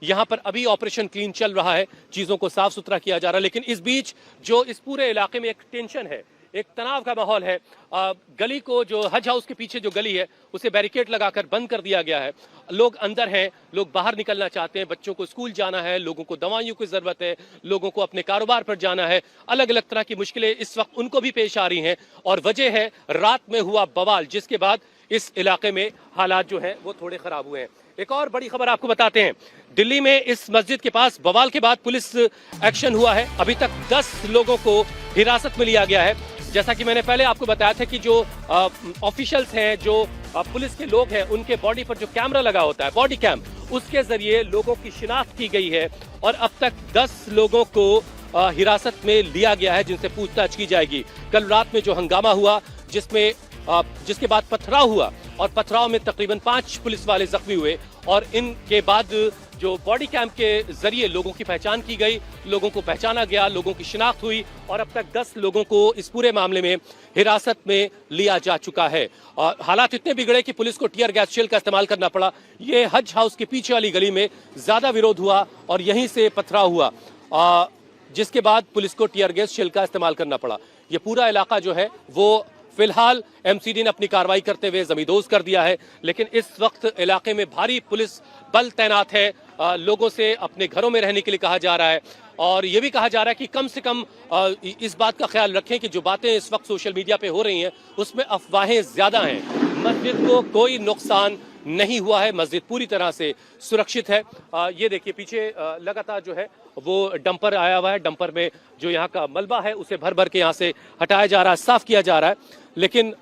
यहाँ पर अभी ऑपरेशन क्लीन चल रहा है, चीजों को साफ सुथरा किया जा रहा है। लेकिन इस बीच जो इस पूरे इलाके में एक टेंशन है, एक तनाव का माहौल है। गली को, जो हज हाउस के पीछे जो गली है, उसे बैरिकेड लगाकर बंद कर दिया गया है। लोग अंदर हैं, लोग बाहर निकलना चाहते हैं, बच्चों को स्कूल जाना है, लोगों को दवाइयों की जरूरत है, लोगों को अपने कारोबार पर जाना है। अलग अलग तरह की मुश्किलें इस वक्त उनको भी पेश आ रही हैं और वजह है रात में हुआ बवाल, जिसके बाद इस इलाके में हालात जो है वो थोड़े खराब हुए हैं। एक और बड़ी खबर आपको बताते हैं, दिल्ली में इस मस्जिद के पास बवाल के बाद पुलिस एक्शन हुआ है। अभी तक 10 लोगों को हिरासत में लिया गया है। जैसा कि मैंने पहले आपको बताया था कि जो ऑफिशियल्स हैं, जो पुलिस के लोग हैं, उनके बॉडी पर जो कैमरा लगा होता है, बॉडी कैम, उसके जरिए लोगों की शिनाख्त की गई है और अब तक 10 लोगों को हिरासत में लिया गया है, जिनसे पूछताछ की जाएगी। कल रात में जो हंगामा हुआ, जिसके बाद पथराव हुआ और पथराव में तकरीबन 5 पुलिस वाले जख्मी हुए और इनके बाद जो बॉडी कैम के जरिए लोगों की पहचान की गई, लोगों को पहचाना गया, लोगों की शिनाख्त हुई और अब तक 10 लोगों को इस पूरे मामले में हिरासत में लिया जा चुका है। और हालात इतने बिगड़े कि पुलिस को टीयर गैस शेल का इस्तेमाल करना पड़ा। ये हज हाउस के पीछे वाली गली में ज्यादा विरोध हुआ और यहीं से पथराव हुआ, जिसके बाद पुलिस को टीयर गैस शेल का इस्तेमाल करना पड़ा। ये पूरा इलाका जो है वो फिलहाल एमसीडी ने अपनी कार्रवाई करते हुए जमींदोज कर दिया है, लेकिन इस वक्त इलाके में भारी पुलिस बल तैनात है। लोगों से अपने घरों में रहने के लिए कहा जा रहा है और ये भी कहा जा रहा है कि कम से कम इस बात का ख्याल रखें कि जो बातें इस वक्त सोशल मीडिया पे हो रही हैं उसमें अफवाहें ज्यादा हैं। मस्जिद को कोई नुकसान नहीं हुआ है, मस्जिद पूरी तरह से सुरक्षित है। ये देखिए पीछे लगातार जो है वो डंपर आया हुआ है, डंपर में जो यहाँ का मलबा है उसे भर भर के यहाँ से हटाया जा रहा है, साफ किया जा रहा है। लेकिन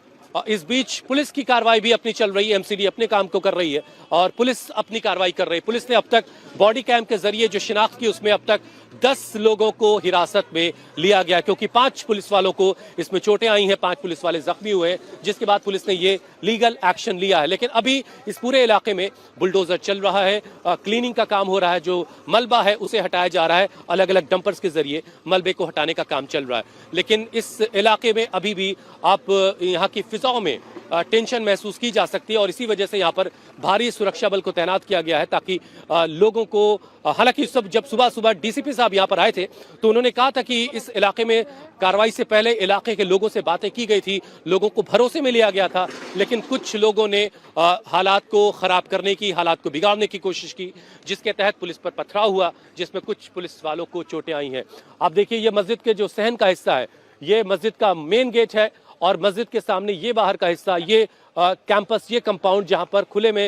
इस बीच पुलिस की कार्रवाई भी अपनी चल रही है, एमसीडी अपने काम को कर रही है और पुलिस अपनी कार्रवाई कर रही है। पुलिस ने अब तक बॉडी कैम के जरिए जो शिनाख्त की, उसमें अब तक 10 लोगों को हिरासत में लिया गया, क्योंकि 5 पुलिस वालों को इसमें चोटें आई हैं, 5 पुलिस वाले जख्मी हुए हैं, जिसके बाद पुलिस ने ये लीगल एक्शन लिया है। लेकिन अभी इस पूरे इलाके में बुलडोजर चल रहा है, क्लीनिंग का काम हो रहा है, जो मलबा है उसे हटाया जा रहा है, अलग अलग डंपर्स के जरिए मलबे को हटाने का काम चल रहा है। लेकिन इस इलाके में अभी भी आप यहाँ की फिजाओं में टेंशन महसूस की जा सकती है और इसी वजह से यहाँ पर भारी सुरक्षा बल को तैनात किया गया है, ताकि लोगों को, हालांकि जब सुबह सुबह डीसीपी साहब यहाँ पर आए थे तो उन्होंने कहा था कि इस इलाके में कार्रवाई से पहले इलाके के लोगों से बातें की गई थी, लोगों को भरोसे में लिया गया था, लेकिन कुछ लोगों ने हालात को खराब करने की, हालात को बिगाड़ने की कोशिश की, जिसके तहत पुलिस पर पथराव हुआ, जिसमें कुछ पुलिस वालों को चोटें आई हैं। आप देखिए ये मस्जिद के जो सहन का हिस्सा है, ये मस्जिद का मेन गेट है और मस्जिद के सामने ये बाहर का हिस्सा, ये कैंपस, ये कंपाउंड जहां पर खुले में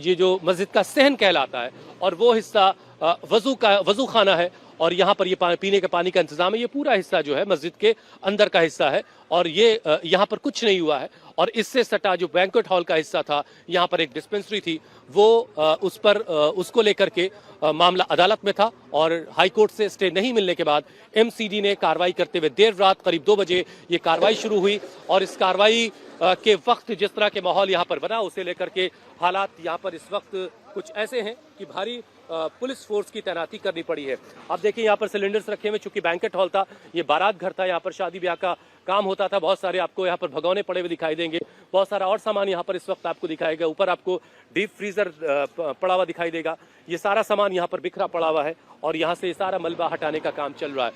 ये जो मस्जिद का सहन कहलाता है और वो हिस्सा वजू खाना है और यहाँ पर ये पीने के पानी का इंतजाम है। ये पूरा हिस्सा जो है मस्जिद के अंदर का हिस्सा है और ये यहाँ पर कुछ नहीं हुआ है। और इससे सटा जो बैंक्वेट हॉल का हिस्सा था, यहाँ पर एक डिस्पेंसरी थी, वो उसको लेकर के मामला अदालत में था और हाई कोर्ट से स्टे नहीं मिलने के बाद एमसीडी ने कार्रवाई करते हुए देर रात करीब 2 बजे ये कार्रवाई शुरू हुई और इस कार्रवाई के वक्त जिस तरह के माहौल यहाँ पर बना, उसे लेकर के हालात यहाँ पर इस वक्त कुछ ऐसे हैं कि भारी पुलिस फोर्स की तैनाती करनी पड़ी है। आप देखिए यहाँ पर सिलेंडर्स रखे हुए, चूंकि बैंकेट हॉल था, ये बारात घर था, यहाँ पर शादी ब्याह का काम होता था। बहुत सारे आपको यहाँ पर भगौने पड़े हुए दिखाई देंगे, बहुत सारा और सामान यहाँ पर इस वक्त आपको दिखाएगा। ऊपर आपको डीप फ्रीजर पड़ा हुआ दिखाई देगा। ये सारा सामान यहाँ पर बिखरा पड़ा हुआ है और यहाँ से सारा मलबा हटाने का काम चल रहा है।